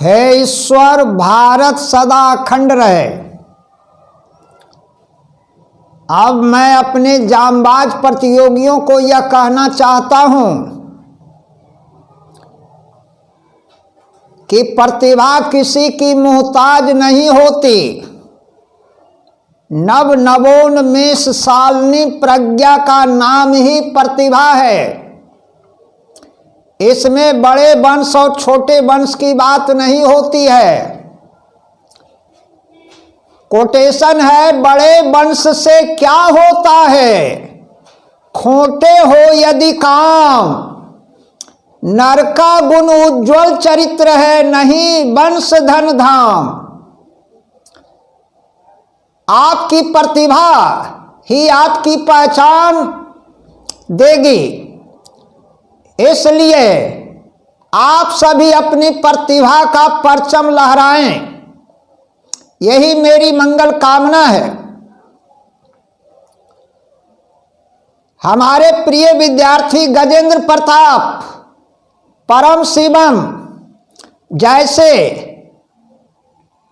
हे ईश्वर, भारत सदा अखंड रहे। अब मैं अपने जांबाज प्रतियोगियों को यह कहना चाहता हूं कि प्रतिभा किसी की मोहताज नहीं होती। नव नवोन्मेष शालिनी प्रज्ञा का नाम ही प्रतिभा है। इसमें बड़े वंश और छोटे वंश की बात नहीं होती है। कोटेशन है, बड़े वंश से क्या होता है, खोटे हो यदि काम, नर का गुण उज्ज्वल चरित्र है, नहीं वंश धन धाम। आपकी प्रतिभा ही आपकी पहचान देगी। इसलिए आप सभी अपनी प्रतिभा का परचम लहराएं, यही मेरी मंगल कामना है। हमारे प्रिय विद्यार्थी गजेंद्र प्रताप, परम शिवम जैसे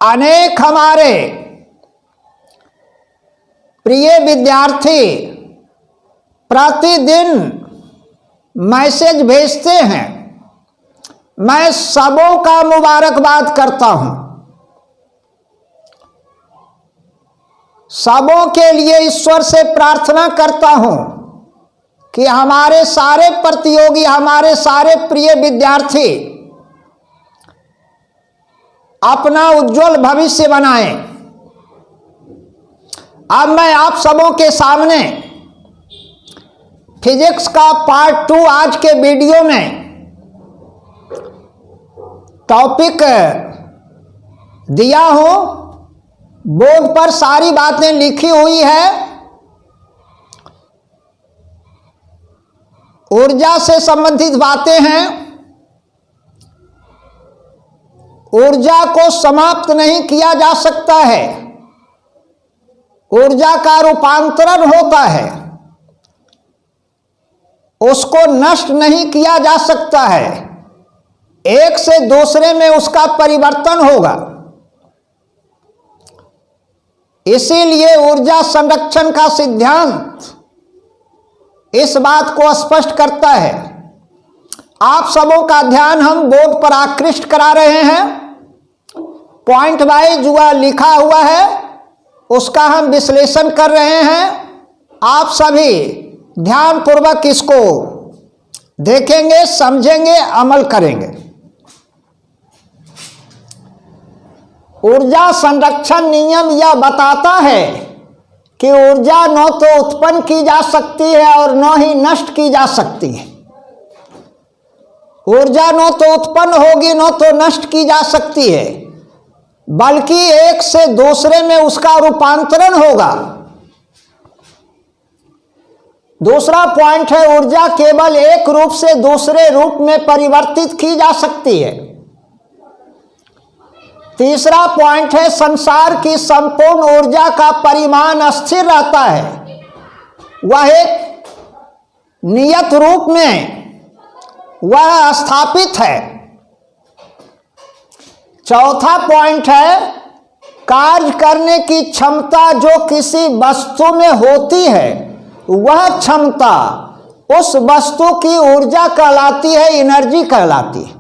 अनेक हमारे प्रिय विद्यार्थी प्रतिदिन मैसेज भेजते हैं। मैं सबों का मुबारकबाद करता हूं। सबों के लिए ईश्वर से प्रार्थना करता हूं कि हमारे सारे प्रतियोगी, हमारे सारे प्रिय विद्यार्थी अपना उज्जवल भविष्य बनाएं। अब मैं आप सबों के सामने फिजिक्स का पार्ट 2 आज के वीडियो में टॉपिक दिया हूं। बोर्ड पर सारी बातें लिखी हुई है। ऊर्जा से संबंधित बातें हैं। ऊर्जा को समाप्त नहीं किया जा सकता है, ऊर्जा का रूपांतरण होता है, उसको नष्ट नहीं किया जा सकता है, एक से दूसरे में उसका परिवर्तन होगा। इसीलिए ऊर्जा संरक्षण का सिद्धांत इस बात को स्पष्ट करता है। आप सबों का ध्यान हम बोर्ड पर आकृष्ट करा रहे हैं। पॉइंट वाइज जो लिखा हुआ है उसका हम विश्लेषण कर रहे हैं। आप सभी ध्यानपूर्वक इसको देखेंगे, समझेंगे, अमल करेंगे। ऊर्जा संरक्षण नियम यह बताता है कि ऊर्जा न तो उत्पन्न की जा सकती है और न ही नष्ट की जा सकती है। ऊर्जा न तो उत्पन्न होगी, न तो नष्ट की जा सकती है, बल्कि एक से दूसरे में उसका रूपांतरण होगा। दूसरा पॉइंट है, ऊर्जा केवल एक रूप से दूसरे रूप में परिवर्तित की जा सकती है। तीसरा पॉइंट है, संसार की संपूर्ण ऊर्जा का परिमाण स्थिर रहता है, वह एक नियत रूप में वह स्थापित है। चौथा पॉइंट है, कार्य करने की क्षमता जो किसी वस्तु में होती है, वह क्षमता उस वस्तु की ऊर्जा कहलाती है, एनर्जी कहलाती है।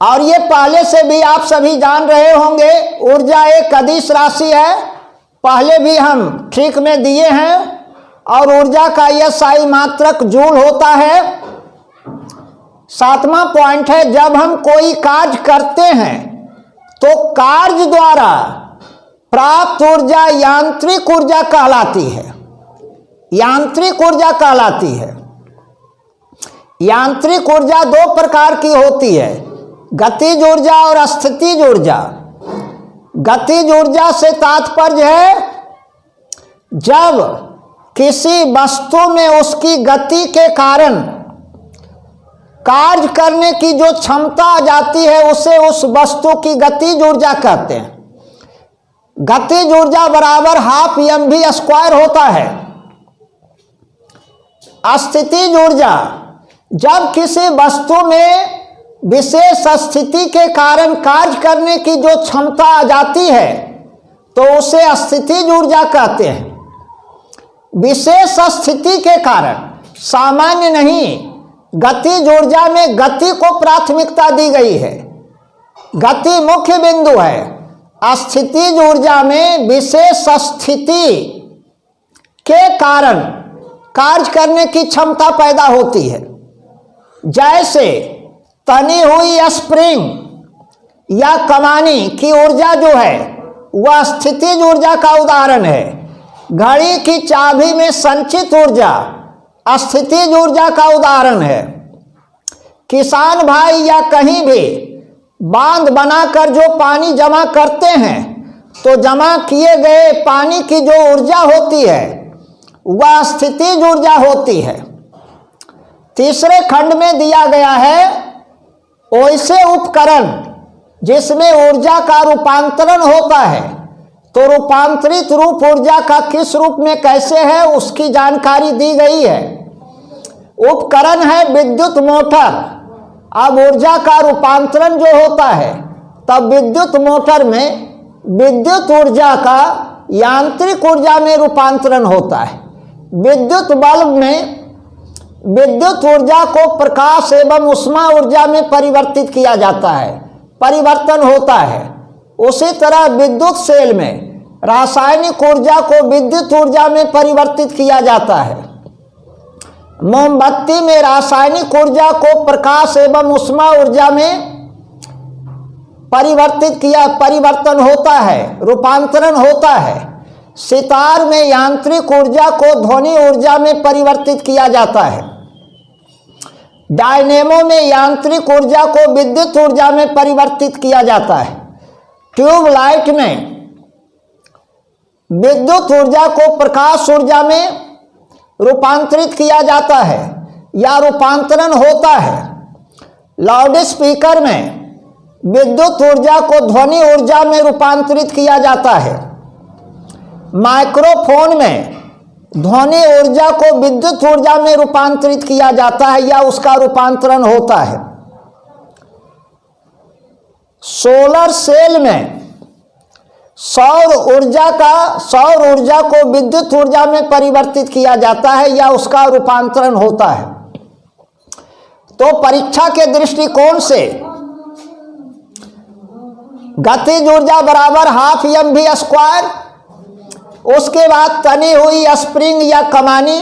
और ये पहले से भी आप सभी जान रहे होंगे, ऊर्जा एक अदिश राशि है, पहले भी हम ठीक में दिए हैं। और ऊर्जा का यह SI मात्रक जूल होता है। सातवां पॉइंट है, जब हम कोई कार्य करते हैं तो कार्य द्वारा प्राप्त ऊर्जा यांत्रिक ऊर्जा कहलाती है। यांत्रिक ऊर्जा कहलाती है। यांत्रिक ऊर्जा दो प्रकार की होती है, गतिज ऊर्जा और स्थितिज ऊर्जा। गतिज ऊर्जा से तात्पर्य है जब किसी वस्तु में उसकी गति के कारण कार्य करने की जो क्षमता आ जाती है, उसे उस वस्तु की गतिज ऊर्जा कहते हैं। गतिज ऊर्जा बराबर ½ mv² होता है। स्थितिज ऊर्जा, जब किसी वस्तु में विशेष स्थिति के कारण कार्य करने की जो क्षमता आ जाती है तो उसे स्थितिज ऊर्जा कहते हैं। विशेष स्थिति के कारण, सामान्य नहीं, गतिज ऊर्जा में गति को प्राथमिकता दी गई है, गति मुख्य बिंदु है। स्थितिज ऊर्जा में विशेष स्थिति के कारण कार्य करने की क्षमता पैदा होती है। जैसे तनी हुई स्प्रिंग या कमानी की ऊर्जा जो है वह स्थितिज ऊर्जा का उदाहरण है। घड़ी की चाबी में संचित ऊर्जा स्थितिज ऊर्जा का उदाहरण है। किसान भाई या कहीं भी बांध बनाकर जो पानी जमा करते हैं तो जमा किए गए पानी की जो ऊर्जा होती है वह स्थितिज ऊर्जा होती है। तीसरे खंड में दिया गया है वैसे उपकरण जिसमें ऊर्जा का रूपांतरण होता है, तो रूपांतरित रूप ऊर्जा का किस रूप में कैसे है उसकी जानकारी दी गई है। उपकरण है विद्युत मोटर। अब ऊर्जा का रूपांतरण जो होता है तब विद्युत मोटर में विद्युत ऊर्जा का यांत्रिक ऊर्जा में रूपांतरण होता है। विद्युत बल्ब में विद्युत ऊर्जा को प्रकाश एवं ऊष्मा ऊर्जा में परिवर्तित किया जाता है, परिवर्तन होता है। उसी तरह विद्युत सेल में रासायनिक ऊर्जा को विद्युत ऊर्जा में परिवर्तित किया जाता है। मोमबत्ती में रासायनिक ऊर्जा को प्रकाश एवं ऊष्मा ऊर्जा में परिवर्तन होता है, रूपांतरण होता है। सितार में यांत्रिक ऊर्जा को ध्वनि ऊर्जा में परिवर्तित किया जाता है। डायनेमो में यांत्रिक ऊर्जा को विद्युत ऊर्जा में परिवर्तित किया जाता है। ट्यूबलाइट में विद्युत ऊर्जा को प्रकाश ऊर्जा में रूपांतरित किया जाता है या रूपांतरण होता है। लाउड स्पीकर में विद्युत ऊर्जा को ध्वनि ऊर्जा में रूपांतरित किया जाता है। माइक्रोफोन में ध्वनि ऊर्जा को विद्युत ऊर्जा में रूपांतरित किया जाता है या उसका रूपांतरण होता है। सोलर सेल में सौर ऊर्जा को विद्युत ऊर्जा में परिवर्तित किया जाता है या उसका रूपांतरण होता है। तो परीक्षा के दृष्टिकोण से गतिज ऊर्जा बराबर हाफ mv²। उसके बाद तनी हुई स्प्रिंग या कमानी,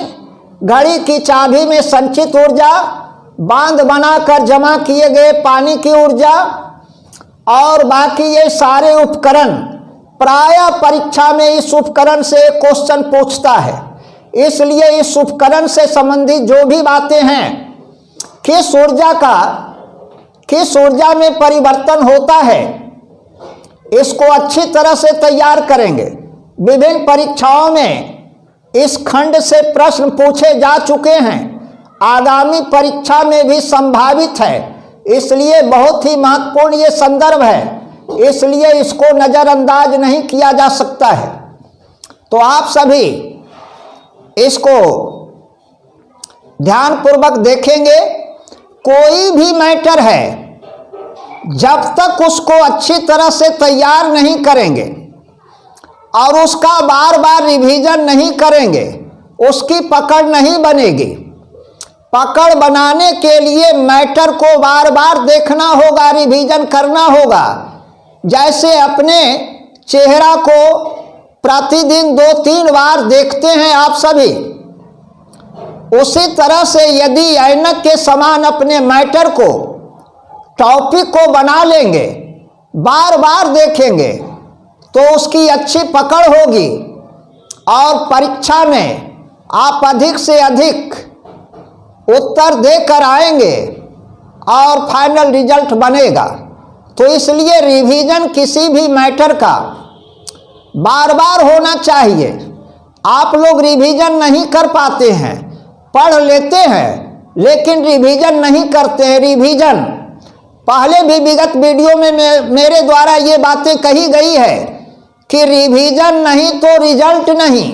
घड़ी की चाबी में संचित ऊर्जा, बांध बनाकर जमा किए गए पानी की ऊर्जा, और बाकी ये सारे उपकरण प्रायः परीक्षा में इस उपकरण से क्वेश्चन पूछता है। इसलिए इस उपकरण से संबंधित जो भी बातें हैं, किस ऊर्जा में परिवर्तन होता है, इसको अच्छी तरह से तैयार करेंगे। विभिन्न परीक्षाओं में इस खंड से प्रश्न पूछे जा चुके हैं, आगामी परीक्षा में भी संभावित है। इसलिए बहुत ही महत्वपूर्ण ये संदर्भ है, इसलिए इसको नज़रअंदाज नहीं किया जा सकता है। तो आप सभी इसको ध्यानपूर्वक देखेंगे। कोई भी मैटर है, जब तक उसको अच्छी तरह से तैयार नहीं करेंगे और उसका बार बार रिवीजन नहीं करेंगे, उसकी पकड़ नहीं बनेगी। पकड़ बनाने के लिए मैटर को बार बार देखना होगा, रिवीजन करना होगा। जैसे अपने चेहरा को प्रतिदिन 2-3 बार देखते हैं आप सभी, उसी तरह से यदि ऐनक के समान अपने मैटर को, टॉपिक को बना लेंगे, बार बार देखेंगे, तो उसकी अच्छी पकड़ होगी और परीक्षा में आप अधिक से अधिक उत्तर देकर आएंगे और फाइनल रिजल्ट बनेगा। तो इसलिए रिवीजन किसी भी मैटर का बार बार होना चाहिए। आप लोग रिवीजन नहीं कर पाते हैं, पढ़ लेते हैं लेकिन रिवीजन नहीं करते हैं। रिवीजन पहले भी विगत वीडियो में मेरे द्वारा ये बातें कही गई है कि रिवीजन नहीं तो रिजल्ट नहीं।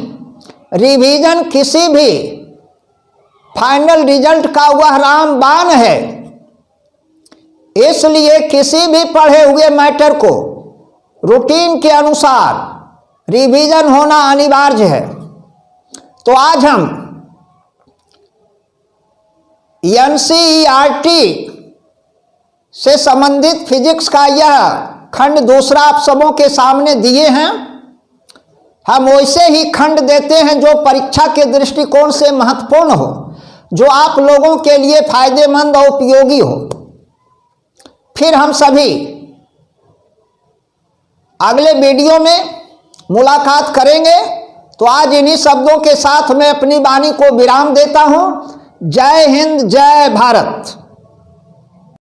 रिवीजन किसी भी फाइनल रिजल्ट का वह रामबाण है। इसलिए किसी भी पढ़े हुए मैटर को रूटीन के अनुसार रिवीजन होना अनिवार्य है। तो आज हम एनसीईआरटी से संबंधित फिजिक्स का यह खंड दूसरा आप सबों के सामने दिए हैं। हम वैसे ही खंड देते हैं जो परीक्षा के दृष्टिकोण से महत्वपूर्ण हो, जो आप लोगों के लिए फायदेमंद और उपयोगी हो। फिर हम सभी अगले वीडियो में मुलाकात करेंगे। तो आज इन्हीं शब्दों के साथ मैं अपनी वाणी को विराम देता हूं। जय हिंद, जय भारत।